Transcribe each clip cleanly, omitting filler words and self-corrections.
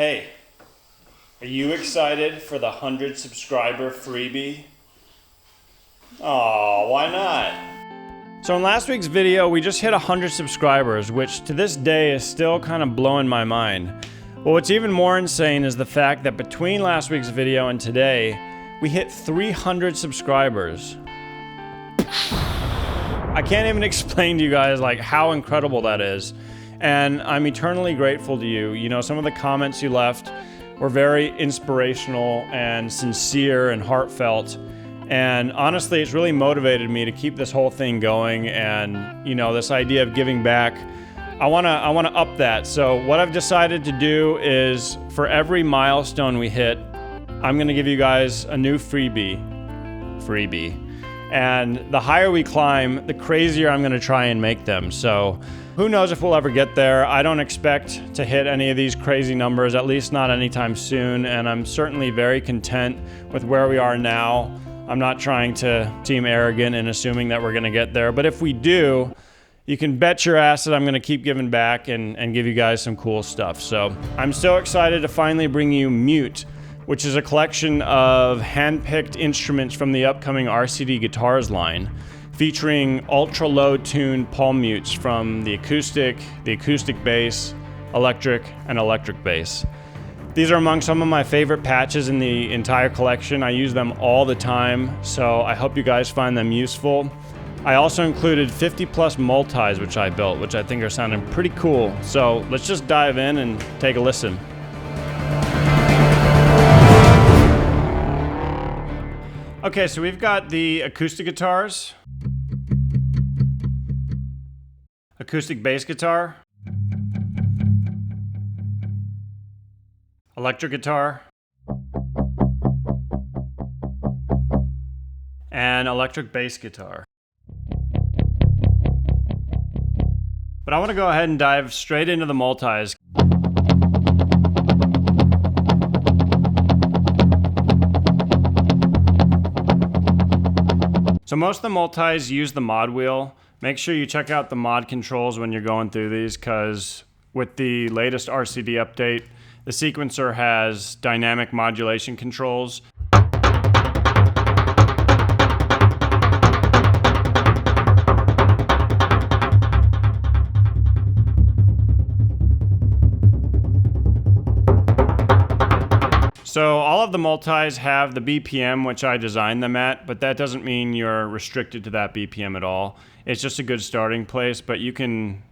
Hey, are you excited for the 100 subscriber freebie? Aw, why not? So in last week's video, we just hit 100 subscribers, which to this day is still kind of blowing my mind. But what's even more insane is the fact that between last week's video and today, we hit 300 subscribers. I can't even explain to you guys like how incredible that is. And I'm eternally grateful to you. You know, some of the comments you left were very inspirational and sincere and heartfelt. And honestly, it's really motivated me to keep this whole thing going. And, you know, this idea of giving back, I wanna up that. So what I've decided to do is for every milestone we hit, I'm gonna give you guys a new freebie. And the higher we climb, the crazier I'm gonna try and make them. So who knows if we'll ever get there. I don't expect to hit any of these crazy numbers, at least not anytime soon. And I'm certainly very content with where we are now. I'm not trying to seem arrogant and assuming that we're gonna get there. But if we do, you can bet your ass that I'm gonna keep giving back and give you guys some cool stuff. So I'm so excited to finally bring you Mute, which is a collection of hand-picked instruments from the upcoming RCD Guitars line, featuring ultra-low tuned palm mutes from the acoustic bass, electric, and electric bass. These are among some of my favorite patches in the entire collection. I use them all the time, so I hope you guys find them useful. I also included 50 plus multis which I built, which I think are sounding pretty cool. So let's just dive in and take a listen. Okay, so we've got the acoustic guitars, acoustic bass guitar, electric guitar, and electric bass guitar. But I want to go ahead and dive straight into the multis. So most of the multis use the mod wheel. Make sure you check out the mod controls when you're going through these, because with the latest RCD update, the sequencer has dynamic modulation controls. So all of the multis have the BPM, which I designed them at, but that doesn't mean you're restricted to that BPM at all. It's just a good starting place, but you can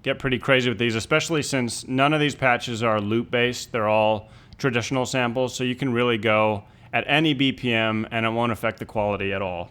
get pretty crazy with these, especially since none of these patches are loop-based. They're all traditional samples, so you can really go at any BPM and it won't affect the quality at all.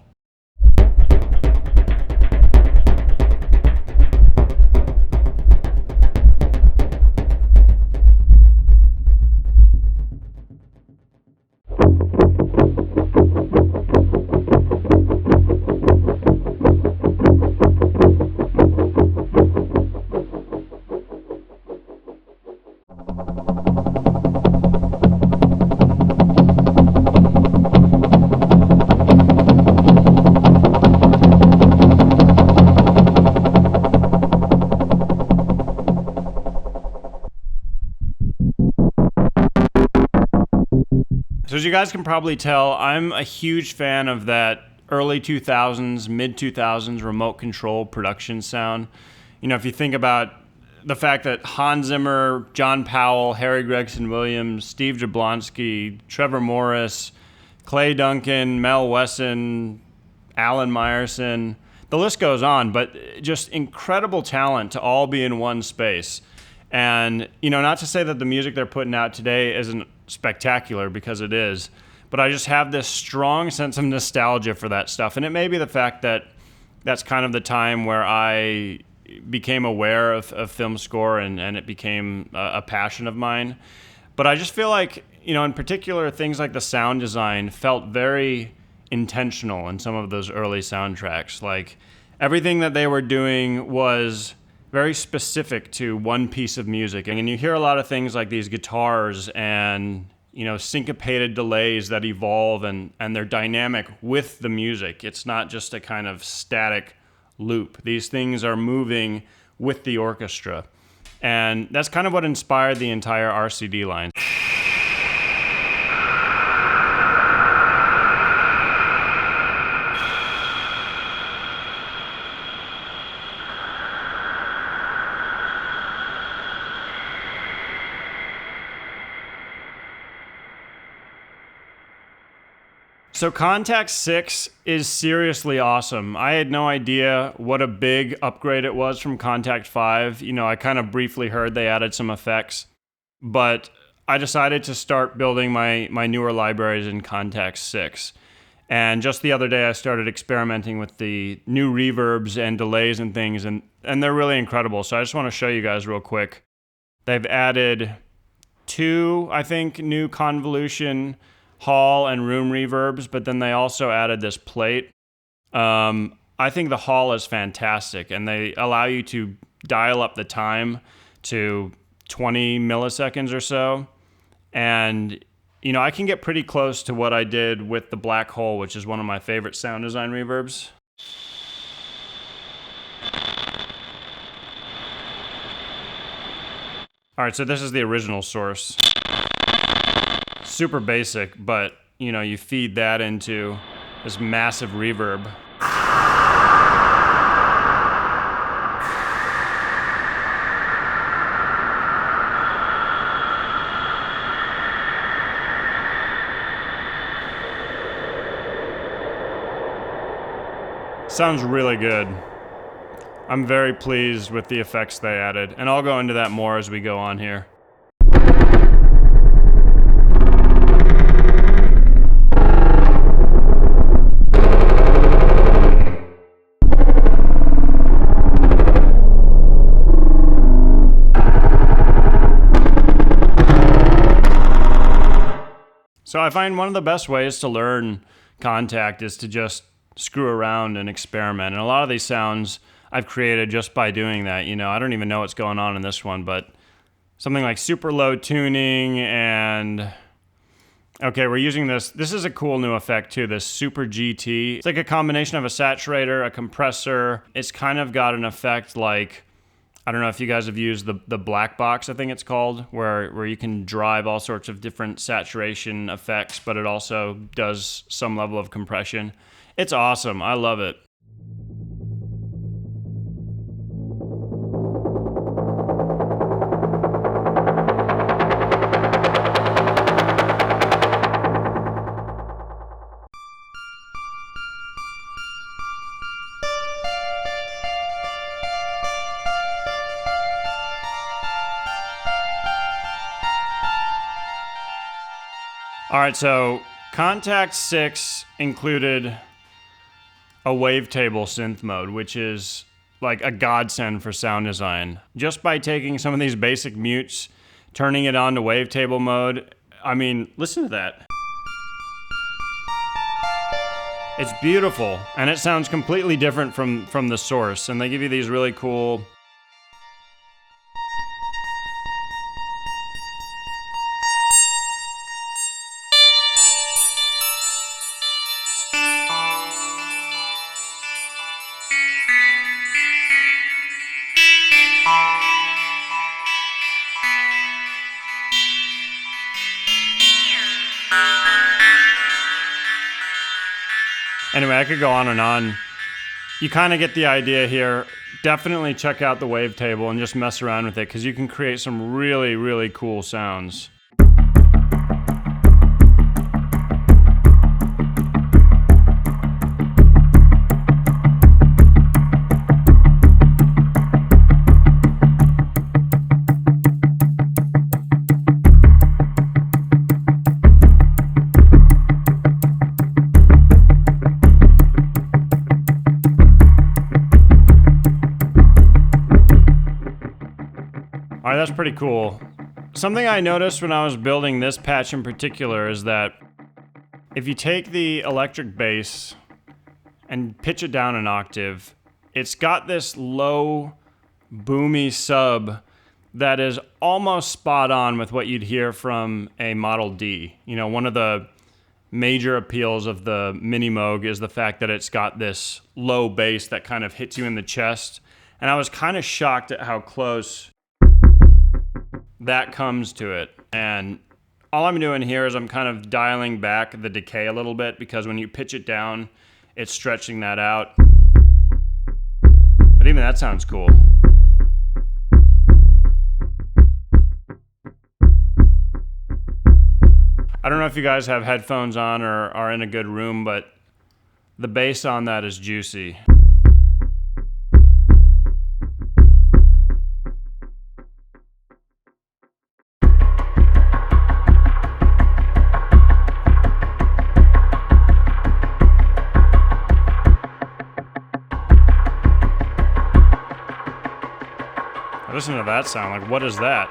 So as you guys can probably tell, I'm a huge fan of that early 2000s, mid 2000s remote control production sound. You know, if you think about the fact that Hans Zimmer, John Powell, Harry Gregson Williams, Steve Jablonsky, Trevor Morris, Clay Duncan, Mel Wesson, Alan Meyerson, the list goes on, but just incredible talent to all be in one space. And, you know, not to say that the music they're putting out today isn't spectacular, because it is, but I just have this strong sense of nostalgia for that stuff. And it may be the fact that that's kind of the time where I became aware of film score and it became a passion of mine. But I just feel like, you know, in particular, things like the sound design felt very intentional in some of those early soundtracks. Like everything that they were doing was very specific to one piece of music. And you hear a lot of things like these guitars and, you know, syncopated delays that evolve and they're dynamic with the music. It's not just a kind of static loop. These things are moving with the orchestra. And that's kind of what inspired the entire RCD line. So Kontakt 6 is seriously awesome. I had no idea what a big upgrade it was from Kontakt 5. You know, I kind of briefly heard they added some effects, but I decided to start building my newer libraries in Kontakt 6. And just the other day, I started experimenting with the new reverbs and delays and things, and they're really incredible. So I just want to show you guys real quick. They've added 2, I think, new convolution hall and room reverbs, but then they also added this plate. I think the hall is fantastic, and they allow you to dial up the time to 20 milliseconds or so. And, you know, I can get pretty close to what I did with the black hole, which is one of my favorite sound design reverbs. All right, so this is the original source. Super basic, but, you know, you feed that into this massive reverb. Sounds really good. I'm very pleased with the effects they added, and I'll go into that more as we go on here. So I find one of the best ways to learn Kontakt is to just screw around and experiment. And a lot of these sounds I've created just by doing that. You know, I don't even know what's going on in this one, but something like super low tuning and... Okay, we're using this. This is a cool new effect too, this Super GT. It's like a combination of a saturator, a compressor. It's kind of got an effect like... I don't know if you guys have used the black box, I think it's called, where you can drive all sorts of different saturation effects, but it also does some level of compression. It's awesome. I love it. All right, so Kontakt 6 included a Wavetable synth mode, which is like a godsend for sound design. Just by taking some of these basic mutes, turning it on to Wavetable mode, I mean, listen to that. It's beautiful, and it sounds completely different from the source, and they give you these really cool... Anyway, I could go on and on. You kind of get the idea here. Definitely check out the Wavetable and just mess around with it, because you can create some really, really cool sounds. All right, that's pretty cool. Something I noticed when I was building this patch in particular is that if you take the electric bass and pitch it down an octave, it's got this low, boomy sub that is almost spot on with what you'd hear from a Model D. You know, one of the major appeals of the Mini Moog is the fact that it's got this low bass that kind of hits you in the chest. And I was kind of shocked at how close that comes to it. And all I'm doing here is I'm kind of dialing back the decay a little bit, because when you pitch it down, it's stretching that out. But even that sounds cool. I don't know if you guys have headphones on or are in a good room, but the bass on that is juicy. Listen to that sound, like what is that?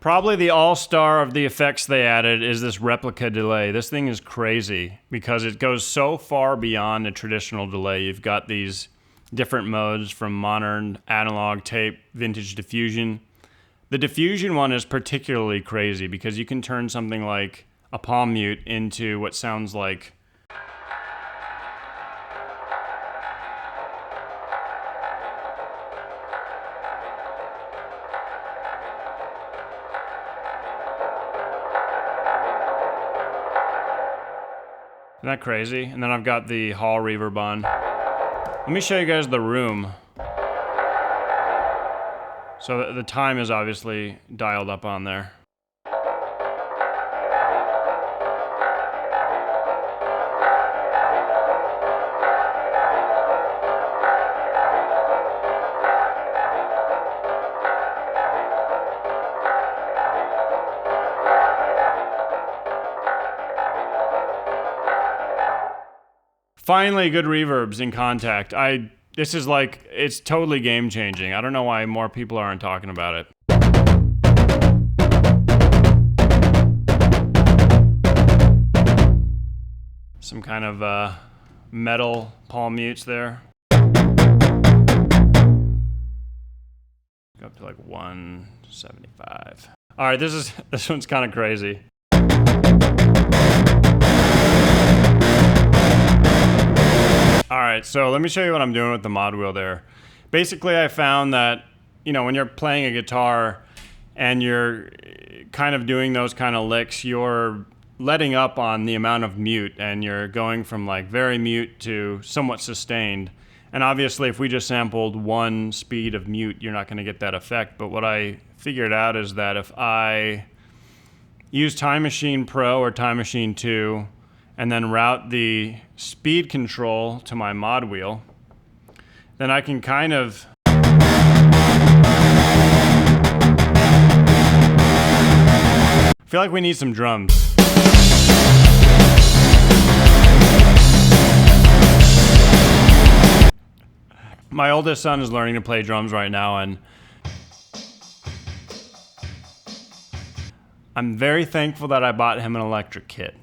Probably the all-star of the effects they added is this Replica delay. This thing is crazy because it goes so far beyond a traditional delay. You've got these different modes from modern, analog, tape, vintage diffusion. The diffusion one is particularly crazy because you can turn something like a palm mute into what sounds like Isn't that crazy? And then I've got the hall reverb on. Let me show you guys the room. So the time is obviously dialed up on there. Finally, good reverbs in Kontakt. This is like, it's totally game changing. I don't know why more people aren't talking about it. Some kind of metal palm mutes there. Go up to like 175. All right, this one's kind of crazy. All right, so let me show you what I'm doing with the mod wheel there. Basically, I found that, you know, when you're playing a guitar and you're kind of doing those kind of licks, you're letting up on the amount of mute and you're going from like very mute to somewhat sustained. And obviously, if we just sampled one speed of mute, you're not going to get that effect. But what I figured out is that if I use Time Machine Pro or Time Machine 2, and then route the speed control to my mod wheel, then I can kind of feel like we need some drums. My oldest son is learning to play drums right now, and I'm very thankful that I bought him an electric kit.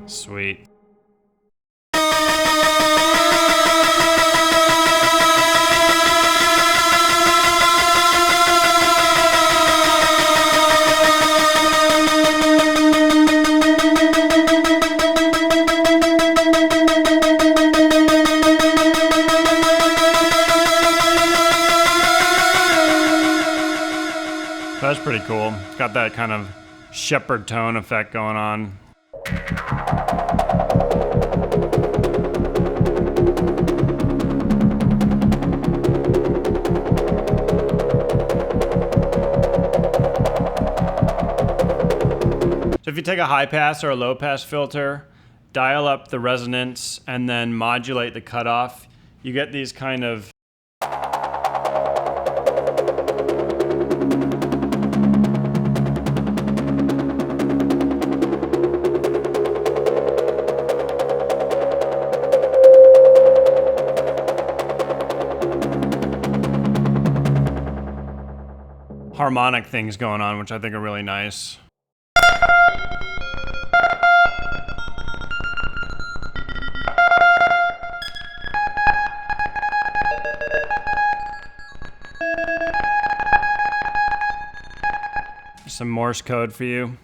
Sweet. That's pretty cool. It's got that kind of shepherd tone effect going on. So if you take a high pass or a low pass filter, dial up the resonance, and then modulate the cutoff, you get these kind of harmonic things going on, which I think are really nice. Some Morse code for you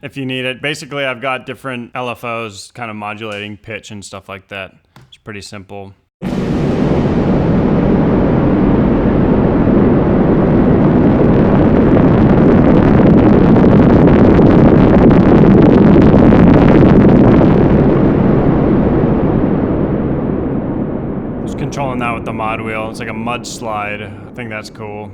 if you need it. Basically, I've got different LFOs kind of modulating pitch and stuff like that. It's pretty simple. controlling that with the mod wheel. It's like a mud slide. I think that's cool.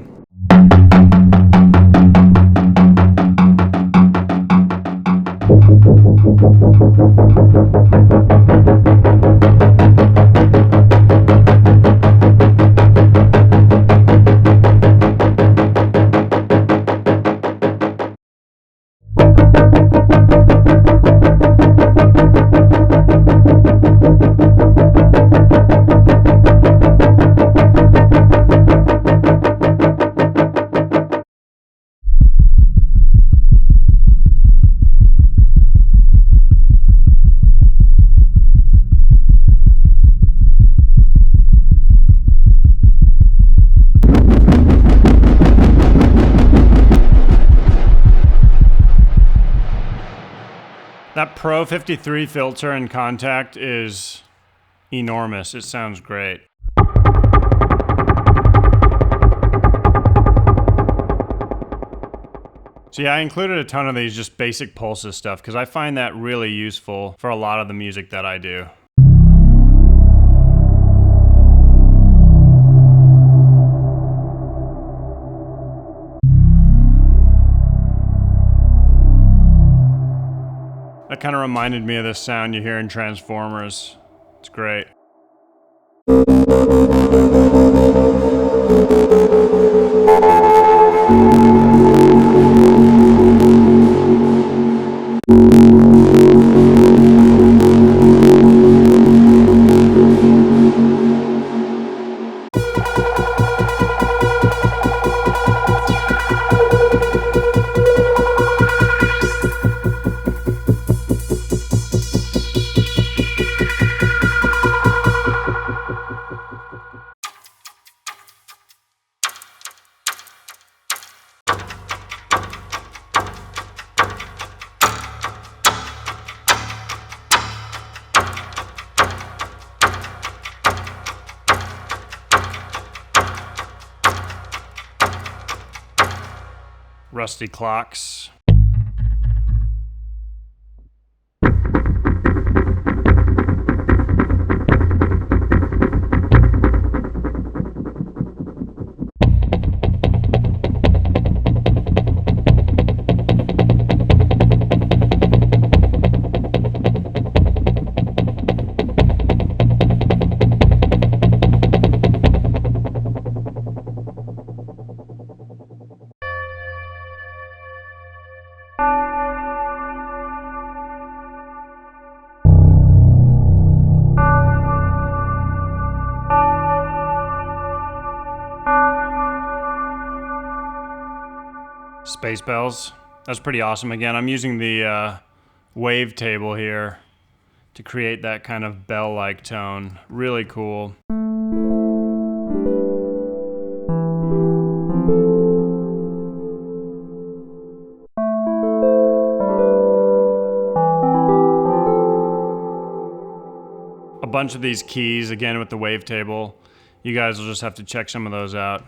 That Pro 53 filter in Kontakt is enormous. It sounds great. So yeah, I included a ton of these just basic pulses stuff because I find that really useful for a lot of the music that I do. That kind of reminded me of this sound you hear in Transformers. It's great. Rusty clocks. Space bells. That's pretty awesome. Again, I'm using the Wavetable here to create that kind of bell-like tone. Really cool. A bunch of these keys, again with the Wavetable. You guys will just have to check some of those out.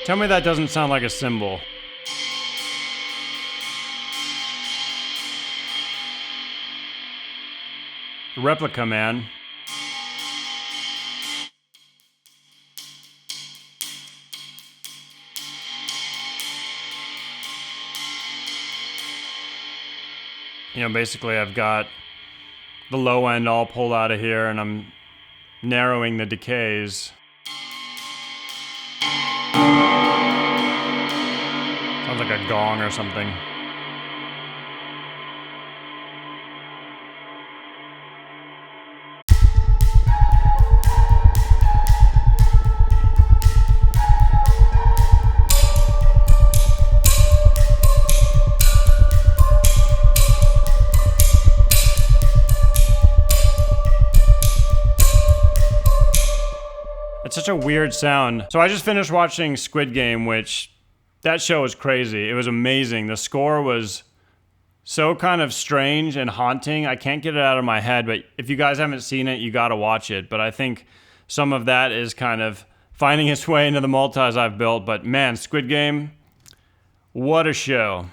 Tell me that doesn't sound like a cymbal. Replica, man. You know, basically I've got the low end all pulled out of here and I'm narrowing the decays. Sounds like a gong or something. It's such a weird sound. So I just finished watching Squid Game, which that show was crazy. It was amazing. The score was so kind of strange and haunting. I can't get it out of my head, but if you guys haven't seen it, you gotta watch it. But I think some of that is kind of finding its way into the multis I've built. But man, Squid Game, what a show.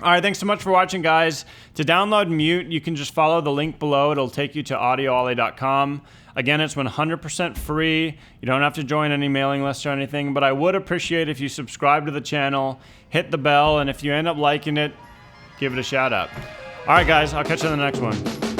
All right, thanks so much for watching, guys. To download Mute, you can just follow the link below. It'll take you to audioollie.com. Again, it's 100% free. You don't have to join any mailing list or anything, but I would appreciate if you subscribe to the channel, hit the bell, and if you end up liking it, give it a shout out. All right, guys, I'll catch you in the next one.